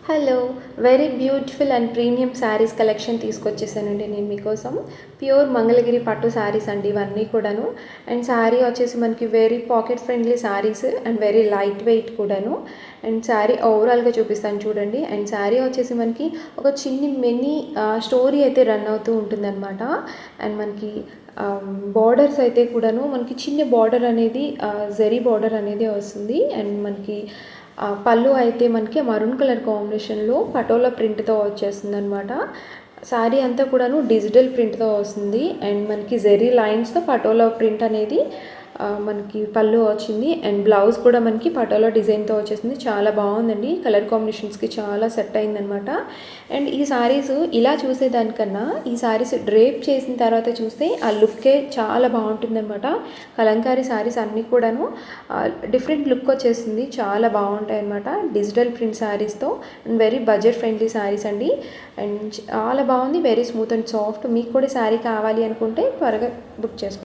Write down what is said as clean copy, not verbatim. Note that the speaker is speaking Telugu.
Hello! Very beautiful and premium saris collection తీసుకొచ్చేసానండి నేను మీకోసం. ప్యూర్ మంగళగిరి పట్టు శారీస్ అండి ఇవన్నీ కూడాను. అండ్ శారీ వచ్చేసి మనకి very pocket friendly saris and very light weight కూడాను. అండ్ శారీ ఓవరాల్‌గా చూపిస్తాను చూడండి. అండ్ శారీ వచ్చేసి మనకి ఒక చిన్ని మినీ స్టోరీ అయితే రన్ అవుతూ ఉంటుందన్నమాట. అండ్ మనకి బోర్డర్స్ అయితే కూడాను మనకి చిన్న బోర్డర్ అనేది జరీ బోర్డర్ అనేది వస్తుంది. అండ్ మనకి పళ్ళు అయితే మనకి మరూన్ కలర్ కాంబినేషన్లో పటోలా ప్రింట్తో వచ్చేస్తుందన్నమాట. శారీ అంతా కూడాను డిజిటల్ ప్రింట్తో వస్తుంది. అండ్ మనకి జెరీ లైన్స్తో పటోలా ప్రింట్ అనేది మనకి పళ్ళు వచ్చింది. అండ్ బ్లౌజ్ కూడా మనకి పటోలా డిజైన్తో వచ్చేసింది. చాలా బాగుందండి. కలర్ కాంబినేషన్స్కి చాలా సెట్ అయిందనమాట. అండ్ ఈ శారీస్ ఇలా చూసేదానికన్నా ఈ శారీస్ డ్రేప్ చేసిన తర్వాత చూస్తే ఆ లుక్కే చాలా బాగుంటుందన్నమాట. కలంకారీ శారీస్ అన్నీ కూడాను డిఫరెంట్ లుక్ వచ్చేసింది. చాలా బాగుంటాయి అన్నమాట. డిజిటల్ ప్రింట్ శారీస్తో and very budget friendly saris అండి. అండ్ చాలా బాగుంది. Very smooth and soft. మీకు కూడా శారీ కావాలి అనుకుంటే త్వరగా బుక్ చేసుకోండి.